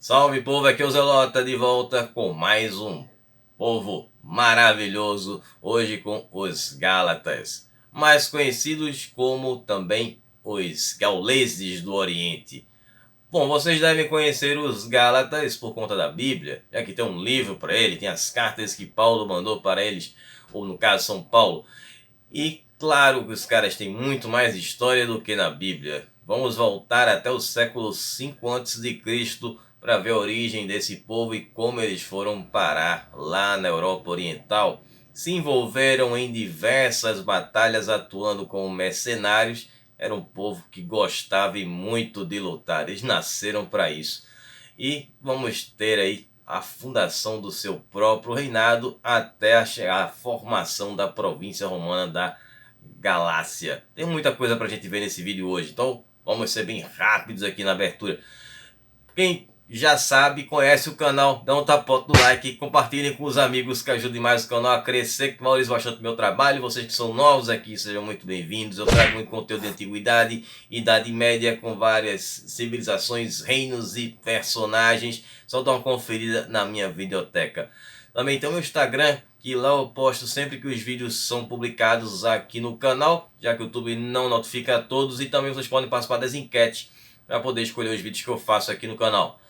Salve povo, aqui é o Zelota de volta com mais um povo maravilhoso, hoje com os Gálatas, mais conhecidos como também os Gauleses do Oriente. Bom, vocês devem conhecer os Gálatas por conta da Bíblia, já que tem um livro para ele, tem as cartas que Paulo mandou para eles, ou no caso São Paulo. E claro que os caras têm muito mais história do que na Bíblia. Vamos voltar até o século 5 a.C. para ver a origem desse povo e como eles foram parar lá na Europa Oriental. Se envolveram em diversas batalhas atuando como mercenários. Era um povo que gostava e muito de lutar. Eles nasceram para isso. E vamos ter aí a fundação do seu próprio reinado até a formação da província romana da Galácia. Tem muita coisa pra gente ver nesse vídeo hoje, então vamos ser bem rápidos aqui na abertura. Quem já sabe, conhece o canal, dá um tapota no like, compartilhem com os amigos que ajudem mais o canal a crescer, que valorizam bastante o meu trabalho. Vocês que são novos aqui, sejam muito bem-vindos. Eu trago muito conteúdo de antiguidade, Idade Média, com várias civilizações, reinos e personagens. Só dá uma conferida na minha videoteca. Também tem o meu Instagram, que lá eu posto sempre que os vídeos são publicados aqui no canal, já que o YouTube não notifica a todos, e também vocês podem participar das enquetes para poder escolher os vídeos que eu faço aqui no canal.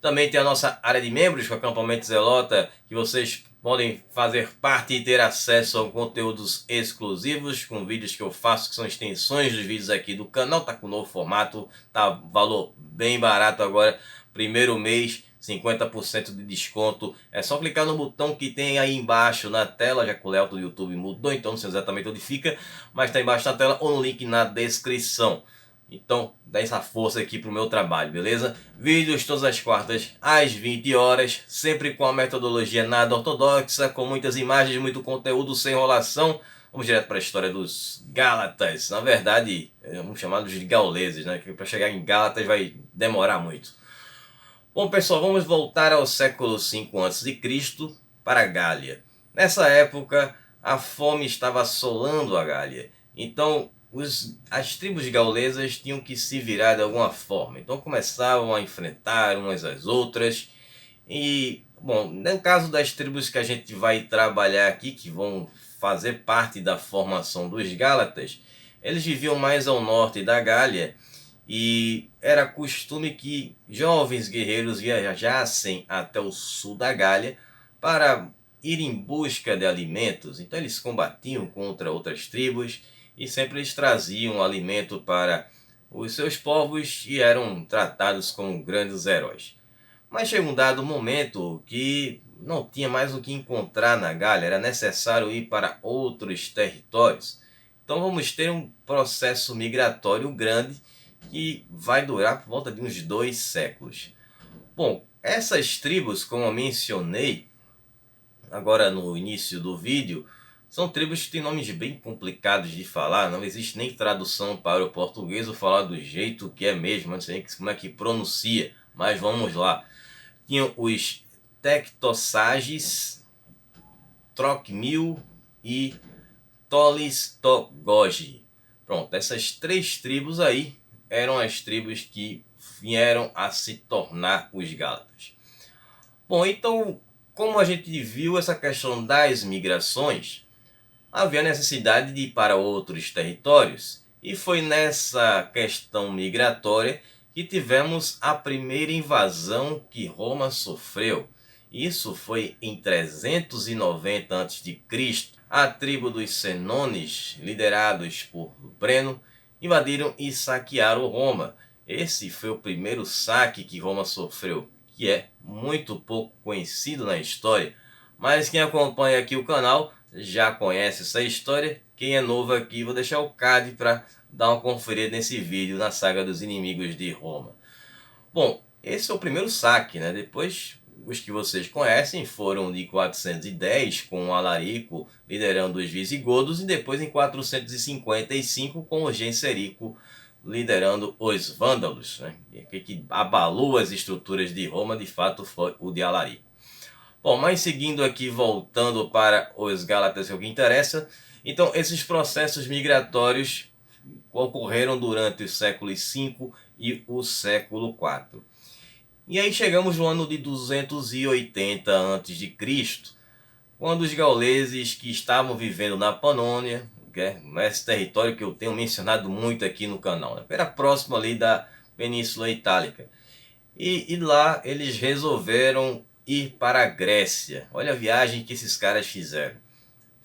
Também tem a nossa área de membros com o Acampamento Zelota, que vocês podem fazer parte e ter acesso a conteúdos exclusivos com vídeos que eu faço, que são extensões dos vídeos aqui do canal. Tá com um novo formato, tá valor bem barato agora, primeiro mês, 50% de desconto. É só clicar no botão que tem aí embaixo na tela, já que o layout do YouTube mudou, então não sei exatamente onde fica, mas tá embaixo na tela ou no link na descrição. Então, dá essa força aqui pro meu trabalho, beleza? Vídeos todas as quartas às 20 horas, sempre com a metodologia nada ortodoxa, com muitas imagens, muito conteúdo, sem enrolação. Vamos direto para a história dos Gálatas. Na verdade, vamos chamar de gauleses, né? Que para chegar em Gálatas vai demorar muito. Bom, pessoal, vamos voltar ao século 5 a.C. para a Gália. Nessa época, a fome estava assolando a Gália. Então, as tribos gaulesas tinham que se virar de alguma forma. Então, começavam a enfrentar umas às outras. E, bom, no caso das tribos que a gente vai trabalhar aqui, que vão fazer parte da formação dos Gálatas, eles viviam mais ao norte da Gália. E era costume que jovens guerreiros viajassem até o sul da Gália para ir em busca de alimentos. Então eles combatiam contra outras tribos e sempre eles traziam alimento para os seus povos e eram tratados como grandes heróis. Mas chegou um dado momento que não tinha mais o que encontrar na Gália, era necessário ir para outros territórios. Então vamos ter um processo migratório grande que vai durar por volta de uns 2 séculos. Bom, essas tribos, como eu mencionei agora no início do vídeo, são tribos que têm nomes bem complicados de falar, não existe nem tradução para o português, vou falar do jeito que é mesmo, não sei como é que pronuncia, mas vamos lá. Tinham os Tectossages, Trocmil e Tolistogogi. Pronto, essas 3 tribos aí eram as tribos que vieram a se tornar os Gálatas. Bom, então, como a gente viu essa questão das migrações, havia necessidade de ir para outros territórios. E foi nessa questão migratória que tivemos a primeira invasão que Roma sofreu. Isso foi em 390 a.C. A tribo dos Senones, liderados por Breno, invadiram e saquearam Roma. Esse foi o primeiro saque que Roma sofreu, que é muito pouco conhecido na história, mas quem acompanha aqui o canal já conhece essa história. Quem é novo aqui, vou deixar o card para dar uma conferida nesse vídeo na saga dos inimigos de Roma. Bom, esse é o primeiro saque, né? Depois, os que vocês conhecem foram de 410, com Alarico liderando os visigodos, e depois em 455 com o Genserico liderando os vândalos, né? Que abalou as estruturas de Roma, de fato, foi o de Alarico. Bom, mas seguindo aqui, voltando para os Gálatas, que é o que interessa. Então, esses processos migratórios ocorreram durante os séculos V e o século IV. E aí chegamos no ano de 280 a.C., quando os gauleses que estavam vivendo na Panônia, nesse território que eu tenho mencionado muito aqui no canal, né? Era próximo ali da Península Itálica. E lá eles resolveram ir para a Grécia. Olha a viagem que esses caras fizeram.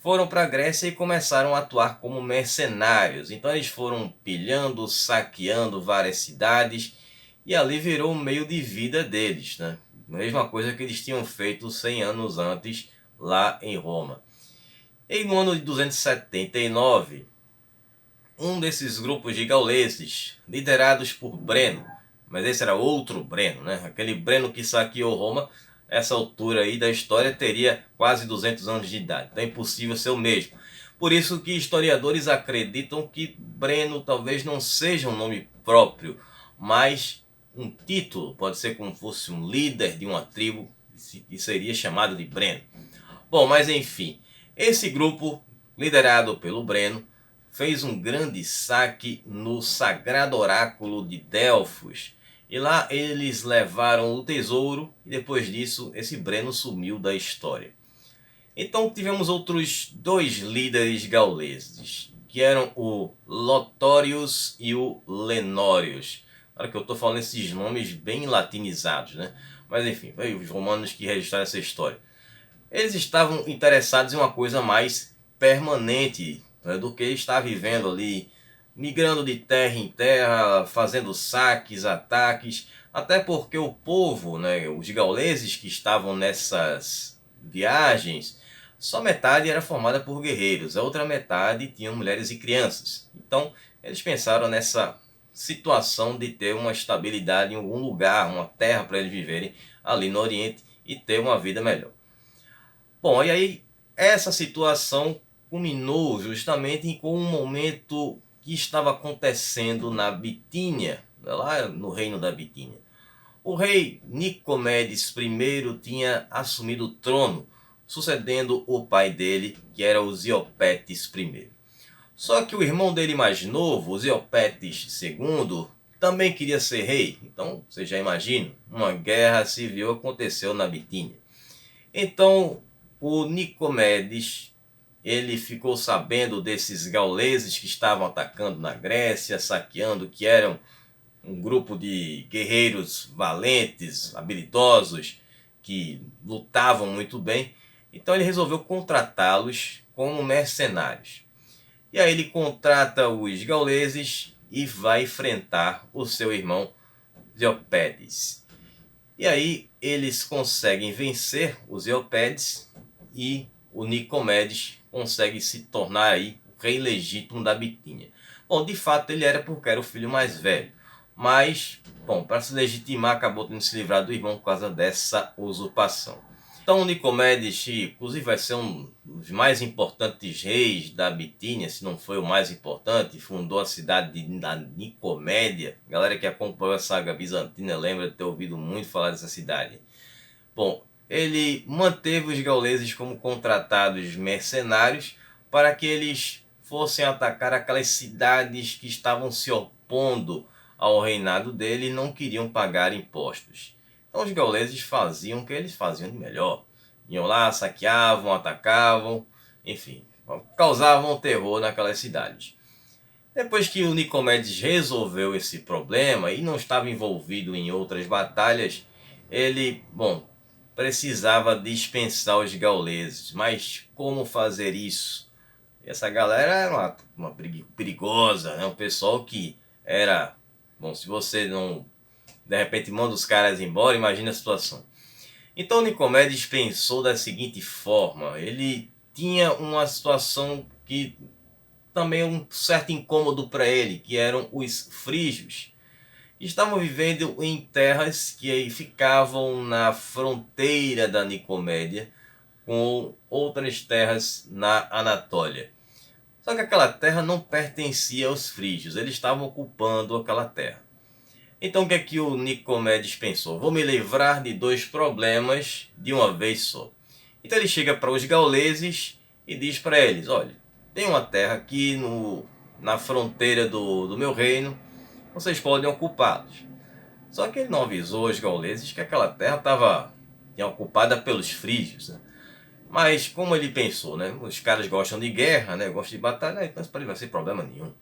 Foram para a Grécia e começaram a atuar como mercenários. Então eles foram pilhando, saqueando várias cidades e ali virou o meio de vida deles, né? Mesma coisa que eles tinham feito 100 anos antes lá em Roma. E no ano de 279, um desses grupos de gauleses, liderados por Breno, mas esse era outro Breno, né? Aquele Breno que saqueou Roma, essa altura aí da história teria quase 200 anos de idade, então é impossível ser o mesmo. Por isso que historiadores acreditam que Breno talvez não seja um nome próprio, mas um título, pode ser como fosse um líder de uma tribo e seria chamado de Breno. Bom, mas enfim, esse grupo, liderado pelo Breno, fez um grande saque no sagrado oráculo de Delfos. E lá eles levaram o tesouro e depois disso esse Breno sumiu da história. Então tivemos outros dois líderes gauleses, que eram o Lotórios e o Lenórios. Claro que eu estou falando esses nomes bem latinizados, né? Mas enfim, foi os romanos que registraram essa história. Eles estavam interessados em uma coisa mais permanente, né, do que estar vivendo ali, migrando de terra em terra, fazendo saques, ataques, até porque o povo, né, os gauleses que estavam nessas viagens, só metade era formada por guerreiros, a outra metade tinham mulheres e crianças. Então eles pensaram nessa situação de ter uma estabilidade em algum lugar, uma terra para eles viverem ali no Oriente e ter uma vida melhor. Bom, e aí essa situação culminou justamente com um momento que estava acontecendo na Bitínia, lá no reino da Bitínia. O rei Nicomedes I tinha assumido o trono, sucedendo o pai dele, que era o Ziopetes I. Só que o irmão dele mais novo, o Ziopetes II, também queria ser rei. Então, você já imagina, uma guerra civil aconteceu na Bitínia. Então, o Nicomedes, ele ficou sabendo desses gauleses que estavam atacando na Grécia, saqueando, que eram um grupo de guerreiros valentes, habilidosos, que lutavam muito bem. Então ele resolveu contratá-los como mercenários. E aí ele contrata os gauleses e vai enfrentar o seu irmão Ziopedes. E aí eles conseguem vencer os Ziopedes e o Nicomedes consegue se tornar aí o rei legítimo da Bitínia. Bom, de fato ele era porque era o filho mais velho, mas, bom, para se legitimar acabou tendo se livrado do irmão por causa dessa usurpação. Então o Nicomedes, inclusive, vai ser um dos mais importantes reis da Bitínia, se não foi o mais importante. Fundou a cidade da Nicomédia. Galera que acompanhou a saga bizantina lembra de ter ouvido muito falar dessa cidade. Bom, ele manteve os gauleses como contratados mercenários para que eles fossem atacar aquelas cidades que estavam se opondo ao reinado dele e não queriam pagar impostos. Então os gauleses faziam o que eles faziam de melhor. Iam lá, saqueavam, atacavam, enfim, causavam terror naquelas cidades. Depois que o Nicomedes resolveu esse problema e não estava envolvido em outras batalhas, ele, bom, precisava dispensar os gauleses. Mas como fazer isso? Essa galera era uma perigosa, né? Um pessoal que era, bom, se você não de repente manda os caras embora, imagina a situação. Então Nicomedes pensou da seguinte forma: ele tinha uma situação que também um certo incômodo para ele, que eram os frígios. Estavam vivendo em terras que ficavam na fronteira da Nicomédia com outras terras na Anatólia. Só que aquela terra não pertencia aos frígios, eles estavam ocupando aquela terra. Então o que é que o Nicomedes pensou? Vou me livrar de dois problemas de uma vez só. Então ele chega para os gauleses e diz para eles: olha, tem uma terra aqui na fronteira do meu reino, vocês podem ocupá-los. Só que ele não avisou os gauleses que aquela terra estava ocupada pelos frígios, né? Mas como ele pensou, né? Os caras gostam de guerra, né? Gostam de batalha, então isso para ele vai ser problema nenhum.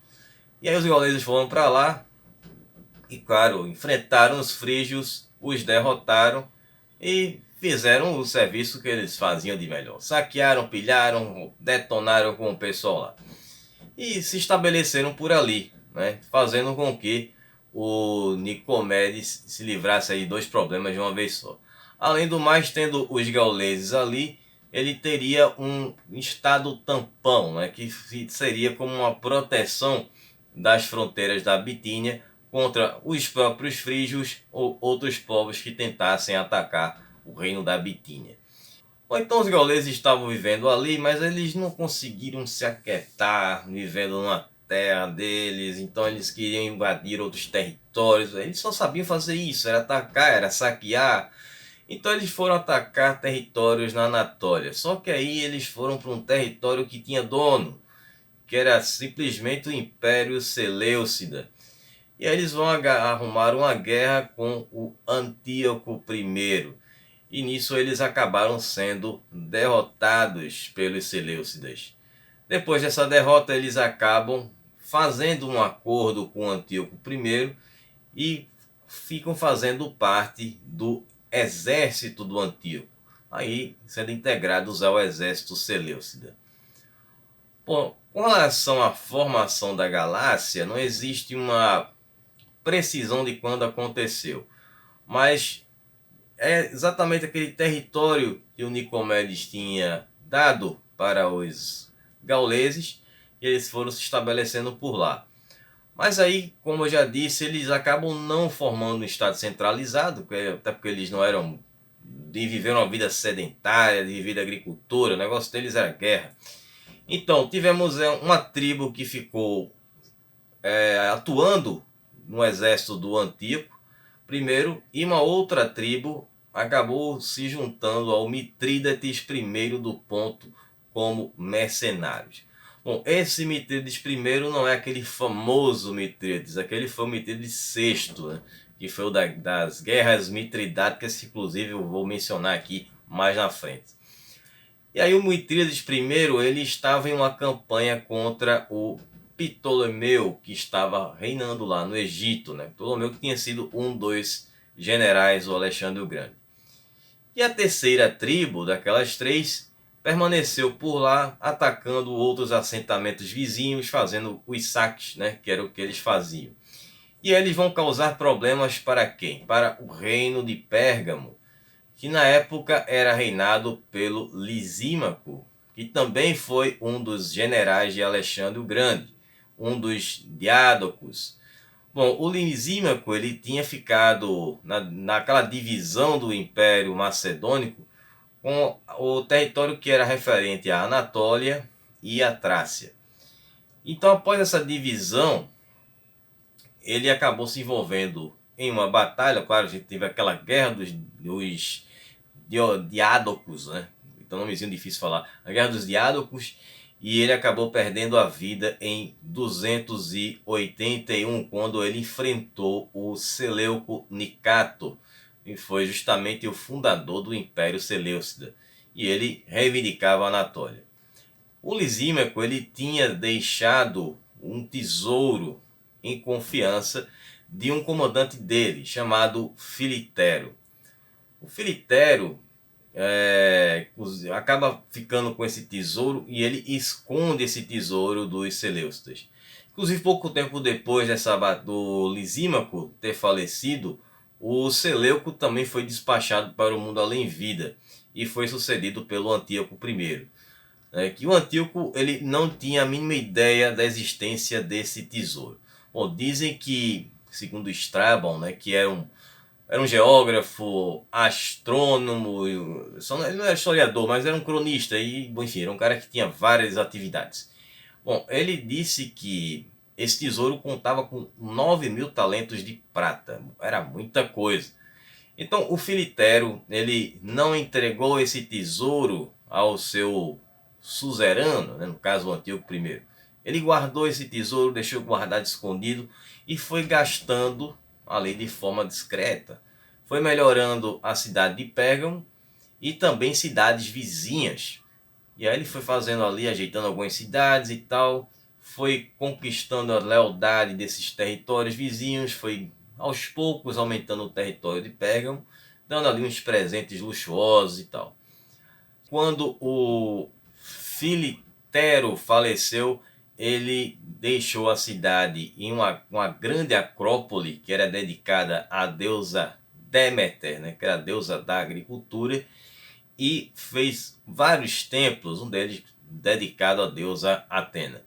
E aí os gauleses foram para lá e, claro, enfrentaram os frígios, os derrotaram e fizeram o serviço que eles faziam de melhor. Saquearam, pilharam, detonaram com o pessoal lá. E se estabeleceram por ali, né? Fazendo com que o Nicomedes se livrasse aí de dois problemas de uma vez só. Além do mais, tendo os gauleses ali, ele teria um estado tampão, né, que seria como uma proteção das fronteiras da Bitínia contra os próprios frígios ou outros povos que tentassem atacar o reino da Bitínia. Ou então os gauleses estavam vivendo ali, mas eles não conseguiram se aquietar vivendo na terra deles, então eles queriam invadir outros territórios. Eles só sabiam fazer isso, era atacar, era saquear. Então eles foram atacar territórios na Anatólia. Só que aí eles foram para um território que tinha dono, que era simplesmente o Império Seleucida. E aí eles vão arrumar uma guerra com o Antíoco I. E nisso eles acabaram sendo derrotados pelos Seleucidas. Depois dessa derrota, eles acabam fazendo um acordo com Antíoco I e ficam fazendo parte do exército do Antíoco, aí sendo integrados ao exército Seleucida. Bom, com relação à formação da galáxia, não existe uma precisão de quando aconteceu, mas é exatamente aquele território que o Nicomedes tinha dado para os gauleses e eles foram se estabelecendo por lá. Mas aí, como eu já disse, eles acabam não formando um estado centralizado, até porque eles não eram de viver uma vida sedentária, de viver agricultura, o negócio deles era guerra. Então, tivemos uma tribo que ficou atuando no exército do Antíoco primeiro, e uma outra tribo acabou se juntando ao Mitrídates I do Ponto como mercenários. Bom, esse Mitrídates I não é aquele famoso Mitrídates, aquele foi o Mitrídates VI, né? Que foi o das guerras mitridáticas, que inclusive eu vou mencionar aqui mais na frente. E aí o Mitrídates I, ele estava em uma campanha contra o Ptolomeu, que estava reinando lá no Egito, né? Ptolomeu que tinha sido um dos generais do Alexandre o Grande. E a terceira tribo daquelas três permaneceu por lá, atacando outros assentamentos vizinhos, fazendo os saques, né? Que era o que eles faziam. E eles vão causar problemas para quem? Para o reino de Pérgamo, que na época era reinado pelo Lisímaco, que também foi um dos generais de Alexandre o Grande, um dos Diádocos. Bom, o Lisímaco ele tinha ficado naquela divisão do Império Macedônico com o território que era referente à Anatólia e à Trácia. Então, após essa divisão, ele acabou se envolvendo em uma batalha. Claro, a gente teve aquela guerra dos Diádocos, né? Então, nomezinho difícil falar. A guerra dos Diádocos. E ele acabou perdendo a vida em 281, quando ele enfrentou o Seleuco Nicator, que foi justamente o fundador do Império Seleucida. E ele reivindicava a Anatólia. O Lisímaco ele tinha deixado um tesouro em confiança de um comandante dele, chamado Filitero. O Filitero acaba ficando com esse tesouro e ele esconde esse tesouro dos Seleucidas. Inclusive, pouco tempo depois do Lisímaco ter falecido, o Seleuco também foi despachado para o mundo além-vida e foi sucedido pelo Antíoco I. Que o Antíoco ele não tinha a mínima ideia da existência desse tesouro. Bom, dizem que, segundo Strabon, né, que era um geógrafo, astrônomo, ele não era historiador, mas era um cronista, e, enfim, era um cara que tinha várias atividades. Bom, ele disse que esse tesouro contava com 9.000 talentos de prata, era muita coisa. Então o Filitero, ele não entregou esse tesouro ao seu suzerano, né, no caso o Antíoco I. Ele guardou esse tesouro, deixou guardado escondido e foi gastando ali de forma discreta. Foi melhorando a cidade de Pérgamo e também cidades vizinhas. E aí ele foi fazendo ali, ajeitando algumas cidades e tal, foi conquistando a lealdade desses territórios vizinhos, foi aos poucos aumentando o território de Pérgamo, dando ali uns presentes luxuosos e tal. Quando o Filitero faleceu, ele deixou a cidade em uma grande acrópole que era dedicada à deusa Deméter, né, que era a deusa da agricultura, e fez vários templos, um deles dedicado à deusa Atena.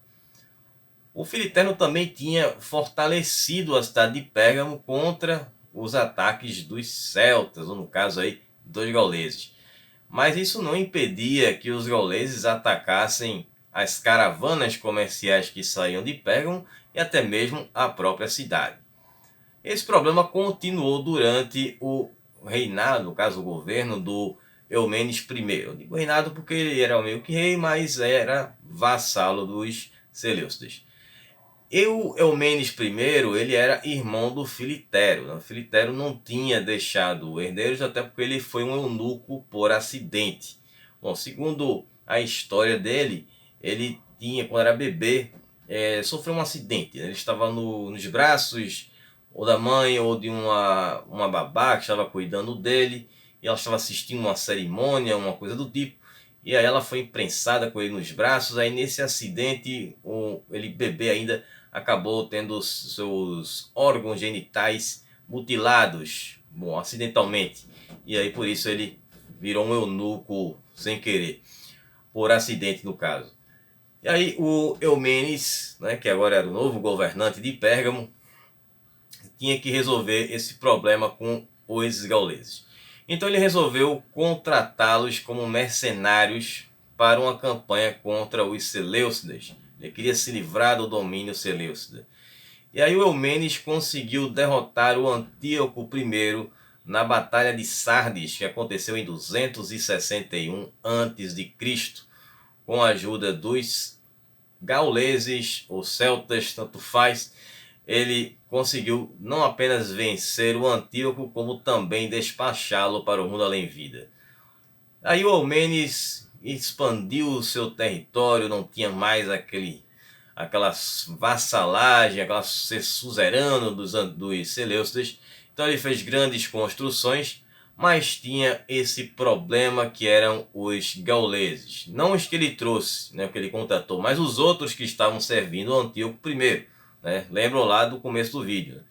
O Filiterno também tinha fortalecido a cidade de Pérgamo contra os ataques dos celtas, ou no caso aí, dos gauleses. Mas isso não impedia que os gauleses atacassem as caravanas comerciais que saíam de Pérgamo e até mesmo a própria cidade. Esse problema continuou durante o reinado, no caso o governo do Eumenes I. Eu digo reinado porque ele era meio que rei, mas era vassalo dos Seleucidas. Eumenes I, ele era irmão do Filitero. O Filitero não tinha deixado herdeiros, até porque ele foi um eunuco por acidente. Bom, segundo a história dele, ele tinha, quando era bebê, sofreu um acidente. Ele estava nos braços ou da mãe ou de uma babá que estava cuidando dele, e ela estava assistindo uma cerimônia, uma coisa do tipo, e aí ela foi imprensada com ele nos braços. Aí nesse acidente, ele bebê ainda acabou tendo seus órgãos genitais mutilados, bom, acidentalmente, e aí por isso ele virou um eunuco sem querer, por acidente no caso. E aí o Eumenes, né, que agora era o novo governante de Pérgamo, tinha que resolver esse problema com os gauleses. Então ele resolveu contratá-los como mercenários para uma campanha contra os Seleucidas. Ele queria se livrar do domínio seleucida. E aí o Eumenes conseguiu derrotar o Antíoco I na Batalha de Sardes, que aconteceu em 261 a.C., com a ajuda dos gauleses ou celtas, tanto faz. Ele conseguiu não apenas vencer o Antíoco, como também despachá-lo para o mundo além-vida. Aí o Eumenes expandiu o seu território, não tinha mais aquela vassalagem, aquela ser suzerano dos Seleucidas. Então ele fez grandes construções, mas tinha esse problema que eram os gauleses. Não os que ele trouxe, né, que ele contratou, mas os outros que estavam servindo o Antíoco I. Né? Lembram lá do começo do vídeo. Né?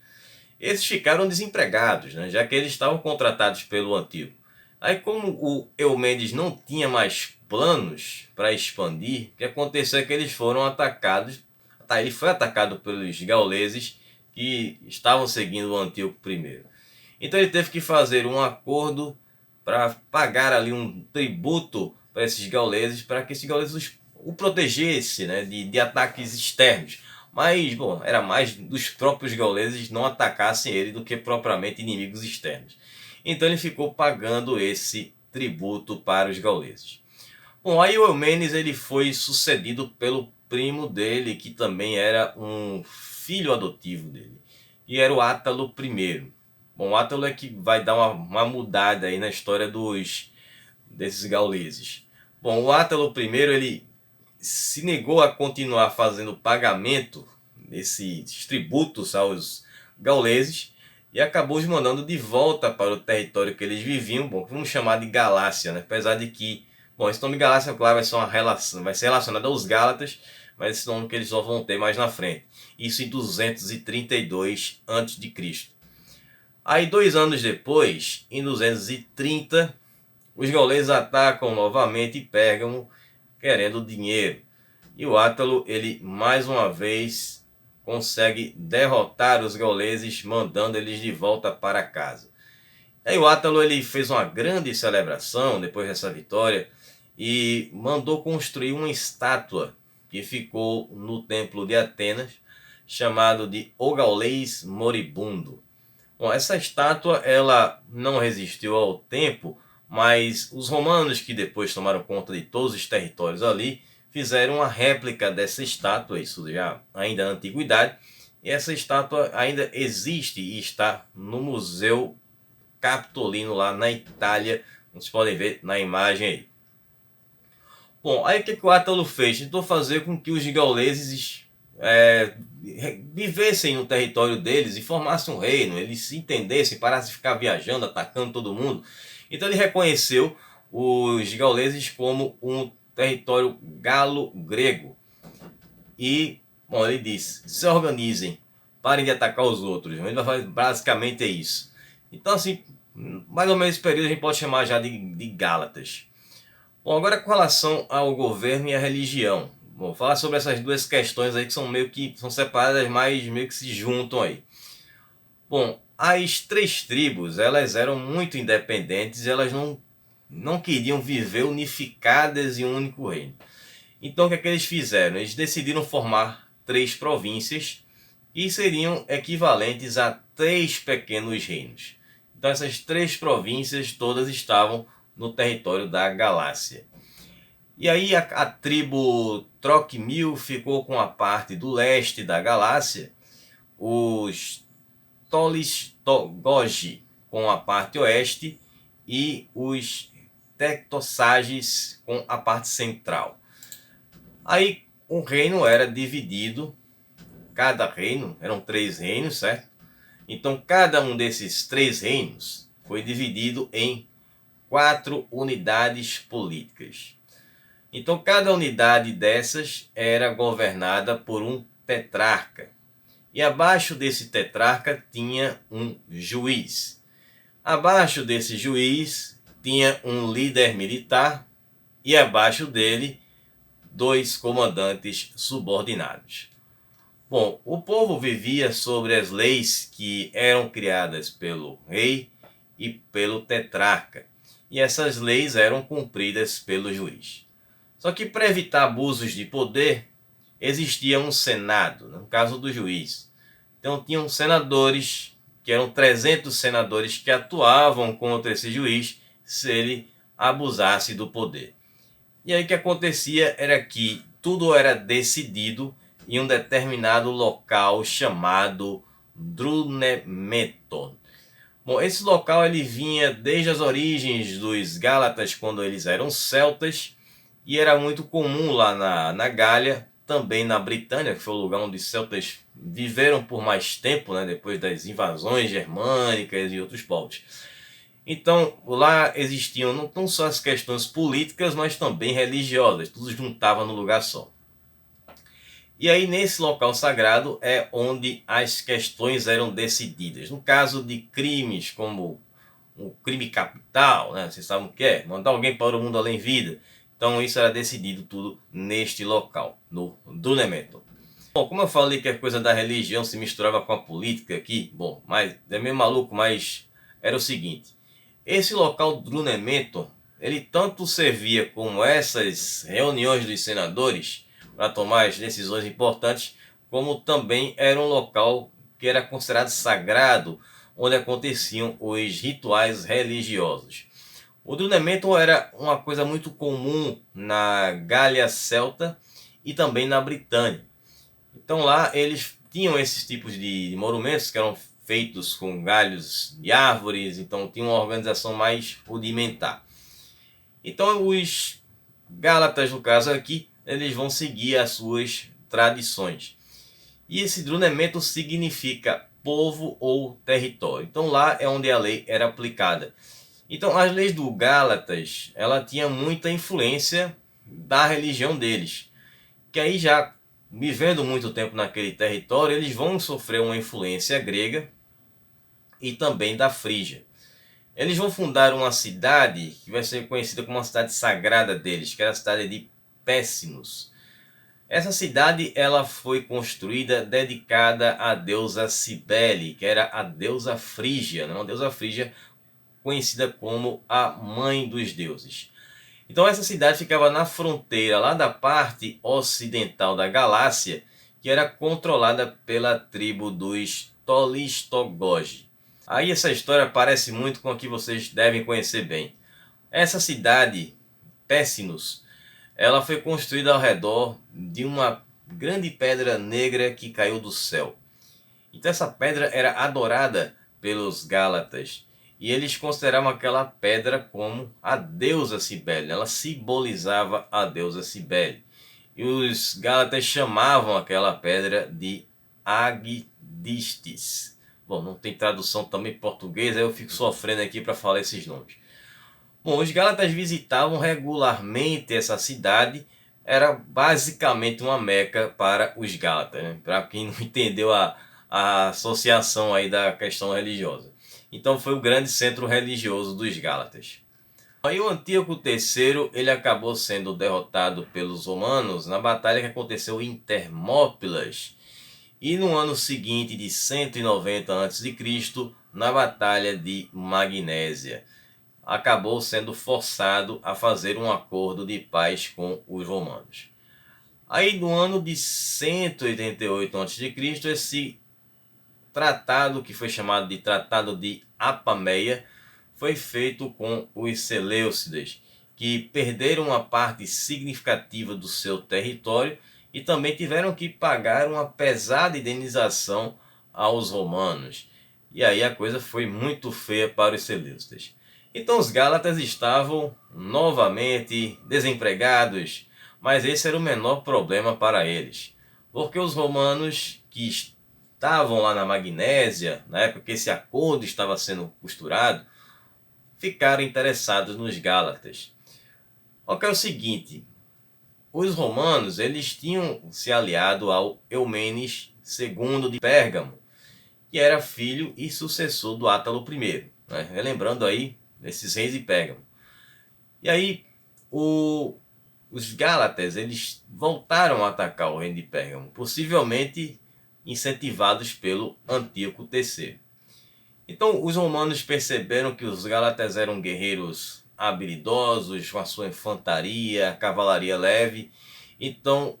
Esses ficaram desempregados, né, já que eles estavam contratados pelo Antíoco. Aí como o Eumenes não tinha mais planos para expandir, o que aconteceu é que eles foram atacados. Ele foi atacado pelos gauleses que estavam seguindo o Antíoco I. Então ele teve que fazer um acordo para pagar ali um tributo para esses gauleses, para que esses gauleses o protegessem, né, de ataques externos. Mas, bom, era mais dos próprios gauleses não atacassem ele do que propriamente inimigos externos. Então ele ficou pagando esse tributo para os gauleses. Bom, aí o Eumenes ele foi sucedido pelo primo dele, que também era um filho adotivo dele, e era o Átalo I. Bom, o Átalo é que vai dar uma mudada aí na história desses gauleses. Bom, o Átalo I ele se negou a continuar fazendo pagamento desses tributos aos gauleses e acabou os mandando de volta para o território que eles viviam. Bom, vamos chamar de Galácia, né? Apesar de que, bom, esse nome Galácia, claro, vai ser relacionado aos Gálatas, mas esse nome que eles só vão ter mais na frente. Isso em 232 a.C. Aí 2 anos depois, em 230, os gauleses atacam novamente Pérgamo, querendo dinheiro. E o Átalo, ele mais uma vez consegue derrotar os gauleses, mandando eles de volta para casa. Aí o Átalo ele fez uma grande celebração depois dessa vitória e mandou construir uma estátua que ficou no templo de Atenas, chamado de O Gaulês Moribundo. Bom, essa estátua ela não resistiu ao tempo, mas os romanos, que depois tomaram conta de todos os territórios ali, fizeram uma réplica dessa estátua, isso já ainda na antiguidade, E essa estátua ainda existe e está no Museu Capitolino lá na Itália. Vocês podem ver na imagem aí. Bom, aí o que o Átalo fez? Tentou fazer com que os gauleses vivessem no território deles e formassem um reino, eles se entendessem, parassem de ficar viajando, atacando todo mundo. Então ele reconheceu os gauleses como um território galo-grego. E, bom, ele disse, se organizem, parem de atacar os outros. Ele vai fazer basicamente é isso. Então, assim, mais ou menos esse período a gente pode chamar já de Gálatas. Bom, agora com relação ao governo e à religião. Vou falar sobre essas duas questões aí que são meio que são separadas, mas meio que se juntam aí. Bom, as três tribos, elas eram muito independentes, elas não queriam viver unificadas em um único reino. Então o que é que eles fizeram? Eles decidiram formar três províncias e seriam equivalentes a três pequenos reinos. Então essas três províncias todas estavam no território da Galácia. E aí a tribo Troquimil ficou com a parte do leste da Galácia, os Tolistogogi com a parte oeste e os Tectossages com a parte central. Aí o reino era dividido, cada reino, eram três reinos, certo? Então cada um desses três reinos foi dividido em 4 unidades políticas. Então cada unidade dessas era governada por um tetrarca. E abaixo desse tetrarca tinha um juiz. Abaixo desse juiz tinha um líder militar e abaixo dele 2 comandantes subordinados. Bom, o povo vivia sobre as leis que eram criadas pelo rei e pelo tetrarca, e essas leis eram cumpridas pelo juiz. Só que para evitar abusos de poder, existia um senado, no caso do juiz. Então tinham senadores, que eram 300 senadores que atuavam contra esse juiz se ele abusasse do poder. E aí o que acontecia era que tudo era decidido em um determinado local chamado Drunemeton. Bom, esse local ele vinha desde as origens dos Gálatas, quando eles eram celtas, e era muito comum lá na Gália, também na Britânia, que foi o lugar onde os celtas viveram por mais tempo, né, depois das invasões germânicas e outros povos. Então, lá existiam não só as questões políticas, mas também religiosas, tudo juntava no lugar só. E aí, nesse local sagrado, é onde as questões eram decididas. No caso de crimes como o crime capital, né? Vocês sabem o que é? Mandar alguém para o mundo além vida. Então, isso era decidido tudo neste local, no Drunemeton. Bom, como eu falei que a coisa da religião se misturava com a política aqui, bom, mas é meio maluco, mas era o seguinte. Esse local Drunemeton, ele tanto servia como essas reuniões dos senadores para tomar as decisões importantes, como também era um local que era considerado sagrado, onde aconteciam os rituais religiosos. O Drunemeton era uma coisa muito comum na Gália Celta e também na Britânia. Então lá eles tinham esses tipos de monumentos que eram feitos com galhos de árvores, então tinha uma organização mais rudimentar. Então os Gálatas, no caso aqui, eles vão seguir as suas tradições. E esse Drunemeton significa povo ou território. Então lá é onde a lei era aplicada. Então as leis do Gálatas, ela tinha muita influência da religião deles. Que aí já vivendo muito tempo naquele território, eles vão sofrer uma influência grega e também da Frígia. Eles vão fundar uma cidade que vai ser conhecida como uma cidade sagrada deles, que era a cidade de Pessinus. Essa cidade ela foi construída dedicada à deusa Cibele, que era a deusa frígia, uma deusa frígia conhecida como a mãe dos deuses. Então essa cidade ficava na fronteira lá da parte ocidental da Galácia, que era controlada pela tribo dos Tolistogogi. Aí essa história parece muito com a que vocês devem conhecer bem. Essa cidade, Pessinus, ela foi construída ao redor de uma grande pedra negra que caiu do céu. Então essa pedra era adorada pelos Gálatas e eles consideravam aquela pedra como a deusa Cibele, ela simbolizava a deusa Cibele. E os Gálatas chamavam aquela pedra de Agdistis. Bom, não tem tradução também em português, aí eu fico sofrendo aqui para falar esses nomes. Bom, os Gálatas visitavam regularmente essa cidade, era basicamente uma meca para os Gálatas, né? Para quem não entendeu a associação aí da questão religiosa. Então foi o grande centro religioso dos Gálatas. Aí o Antíoco III ele acabou sendo derrotado pelos romanos na batalha que aconteceu em Termópilas e no ano seguinte de 190 a.C., na batalha de Magnésia. Acabou sendo forçado a fazer um acordo de paz com os romanos. Aí no ano de 188 a.C., esse tratado, que foi chamado de Tratado de Apameia, foi feito com os Seleucidas, que perderam uma parte significativa do seu território e também tiveram que pagar uma pesada indenização aos romanos. E aí a coisa foi muito feia para os Seleucidas. Então os Gálatas estavam novamente desempregados, mas esse era o menor problema para eles, porque os romanos que estavam lá na Magnésia, na época que esse acordo estava sendo costurado, ficaram interessados nos Gálatas. O que é o seguinte, os romanos eles tinham se aliado ao Eumenes II de Pérgamo, que era filho e sucessor do Átalo I, né? Relembrando aí desses reis de Pérgamo. E aí os Gálatas eles voltaram a atacar o reino de Pérgamo, possivelmente incentivados pelo Antíoco III. Então os romanos perceberam que os Gálatas eram guerreiros habilidosos, com a sua infantaria, cavalaria leve, então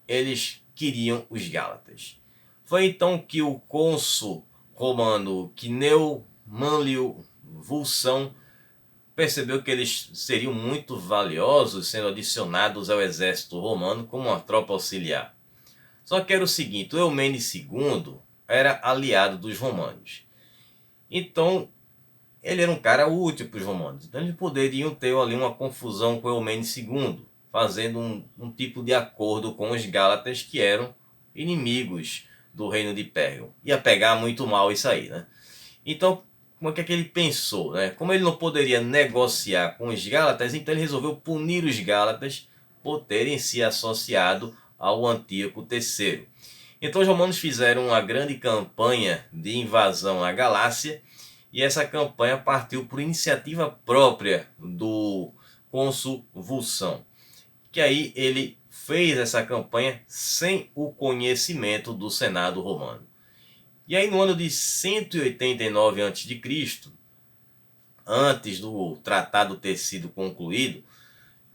eles queriam os Gálatas. Foi então que o cônsul romano Quineu Manlio Vulsão percebeu que eles seriam muito valiosos sendo adicionados ao exército romano como uma tropa auxiliar. Só que era o seguinte, o Eumenes II era aliado dos romanos. Então, ele era um cara útil para os romanos. Então, eles poderiam ter ali uma confusão com o Eumenes II, fazendo um tipo de acordo com os Gálatas, que eram inimigos do reino de Pérgamo. Ia pegar muito mal isso aí, né? Então, como é que ele pensou, né? Como ele não poderia negociar com os Gálatas, então ele resolveu punir os Gálatas por terem se associado ao Antíoco III. Então os romanos fizeram uma grande campanha de invasão à Galácia, e essa campanha partiu por iniciativa própria do cônsul Vulsão, que aí ele fez essa campanha sem o conhecimento do Senado romano. E aí no ano de 189 a.C., antes do tratado ter sido concluído,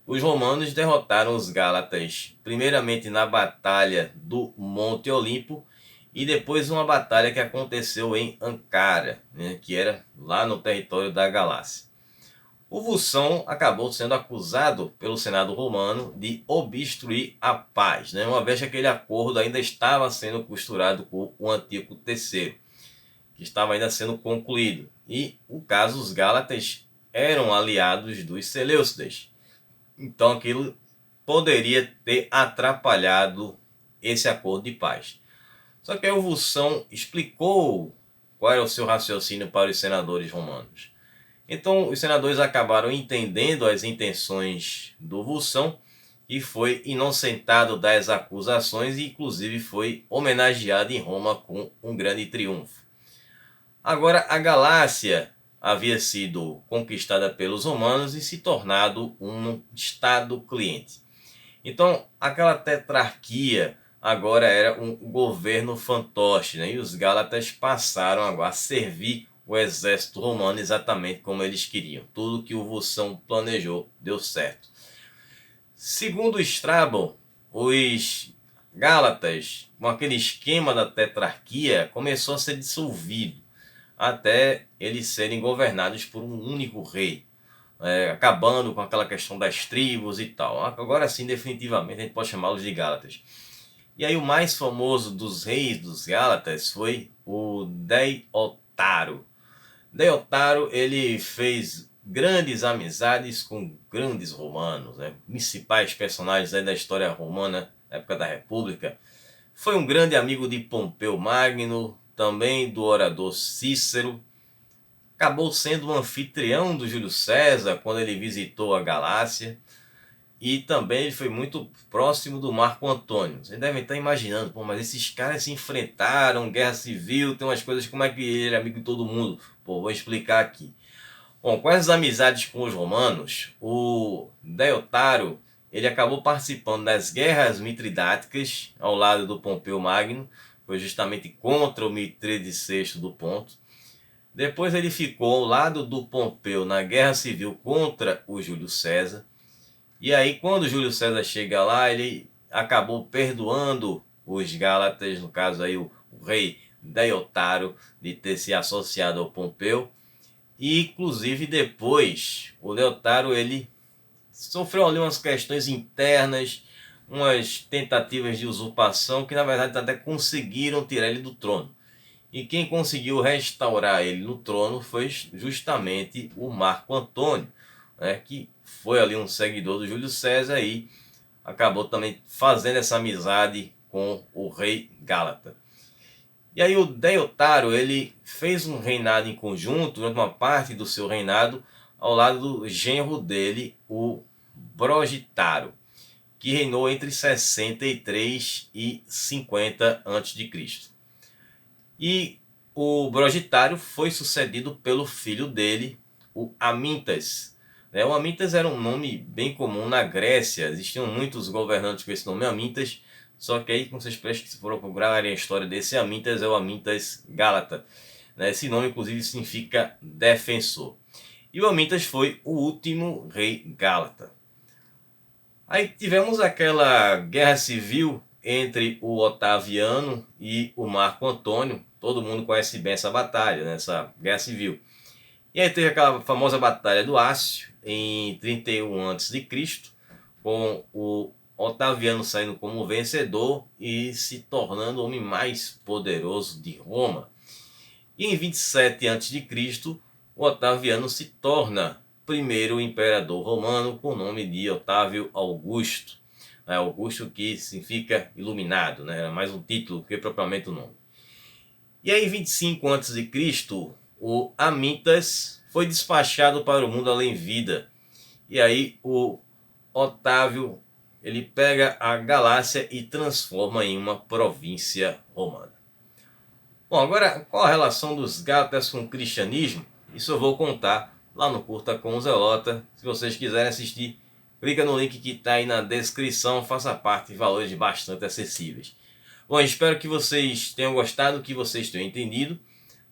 os romanos derrotaram os Gálatas, primeiramente na batalha do Monte Olimpo, e depois uma batalha que aconteceu em Ancara, né, que era lá no território da Galácia. O Vulsão acabou sendo acusado pelo Senado romano de obstruir a paz, né, uma vez que aquele acordo ainda estava sendo costurado com o Antíoco III, que estava ainda sendo concluído. E o caso, os Gálatas eram aliados dos Seleucidas. Então aquilo poderia ter atrapalhado esse acordo de paz. Só que aí o Vulsão explicou qual era o seu raciocínio para os senadores romanos. Então os senadores acabaram entendendo as intenções do Vulsão e foi inocentado das acusações e inclusive foi homenageado em Roma com um grande triunfo. Agora a Galácia havia sido conquistada pelos romanos e se tornado um estado cliente. Então aquela tetrarquia agora era um governo fantoche, né? E os Gálatas passaram agora a servir o exército romano exatamente como eles queriam. Tudo que o Vulsão planejou deu certo. Segundo Estrabon, os Gálatas, com aquele esquema da tetrarquia, começou a ser dissolvido até eles serem governados por um único rei, acabando com aquela questão das tribos e tal. Agora sim, definitivamente, a gente pode chamá-los de Gálatas. E aí o mais famoso dos reis dos Gálatas foi o Deiotarus. Deiotarus, ele fez grandes amizades com grandes romanos, né? Principais personagens aí da história romana, na época da República. Foi um grande amigo de Pompeu Magno, também do orador Cícero. Acabou sendo um anfitrião do Júlio César quando ele visitou a Galácia. E também ele foi muito próximo do Marco Antônio. Vocês devem estar imaginando, pô, mas esses caras se enfrentaram, guerra civil, tem umas coisas, como é que ele é amigo de todo mundo? Pô, vou explicar aqui. Bom, com as amizades com os romanos, o Deiotarus, ele acabou participando das guerras mitridáticas ao lado do Pompeu Magno, foi justamente contra o Mitrídates VI do Ponto. Depois ele ficou ao lado do Pompeu na guerra civil contra o Júlio César. E aí, quando Júlio César chega lá, ele acabou perdoando os Gálatas, no caso aí o rei Deiotarus, de ter se associado ao Pompeu. E inclusive depois, o Deiotarus, ele sofreu ali umas questões internas, umas tentativas de usurpação, que na verdade até conseguiram tirar ele do trono. E quem conseguiu restaurar ele no trono foi justamente o Marco Antônio, né, que foi ali um seguidor do Júlio César e acabou também fazendo essa amizade com o rei Gálata. E aí o Deiotarus, ele fez um reinado em conjunto, durante uma parte do seu reinado, ao lado do genro dele, o Brogitaro, que reinou entre 63 e 50 a.C. E o Brogitaro foi sucedido pelo filho dele, o Amintas. O Amintas era um nome bem comum na Grécia, existiam muitos governantes com esse nome Amintas, só que aí, como vocês prestem, se for procurar a história desse Amintas, é o Amintas Gálata. Esse nome, inclusive, significa defensor. E o Amintas foi o último rei Gálata. Aí tivemos aquela guerra civil entre o Otaviano e o Marco Antônio. Todo mundo conhece bem essa batalha, essa guerra civil. E aí teve aquela famosa batalha do Ácio, em 31 a.C., com o Otaviano saindo como vencedor e se tornando o homem mais poderoso de Roma. E em 27 a.C., o Otaviano se torna primeiro imperador romano com o nome de Otávio Augusto. Augusto, que significa iluminado, era mais um título que propriamente o nome. E aí em 25 a.C., o Amintas foi despachado para o mundo além vida. E aí o Otávio, ele pega a Galácia e transforma em uma província romana. Bom, agora qual a relação dos Gálatas com o cristianismo? Isso eu vou contar lá no Curta com o Zelota. Se vocês quiserem assistir, clica no link que está aí na descrição, faça parte de valores bastante acessíveis. Bom, espero que vocês tenham gostado, que vocês tenham entendido.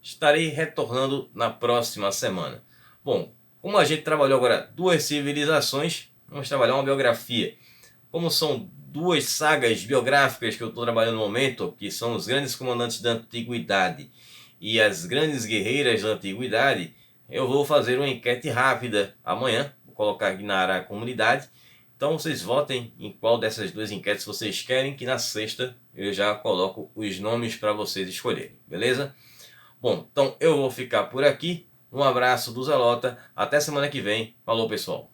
Estarei retornando na próxima semana. Bom, como a gente trabalhou agora duas civilizações, vamos trabalhar uma biografia. Como são duas sagas biográficas que eu estou trabalhando no momento, que são os grandes comandantes da antiguidade e as grandes guerreiras da antiguidade, eu vou fazer uma enquete rápida amanhã, vou colocar aqui na área comunidade. Então vocês votem em qual dessas duas enquetes vocês querem, que na sexta eu já coloco os nomes para vocês escolherem, beleza? Bom, então eu vou ficar por aqui. Um abraço do Zelota, até semana que vem. Falou, pessoal!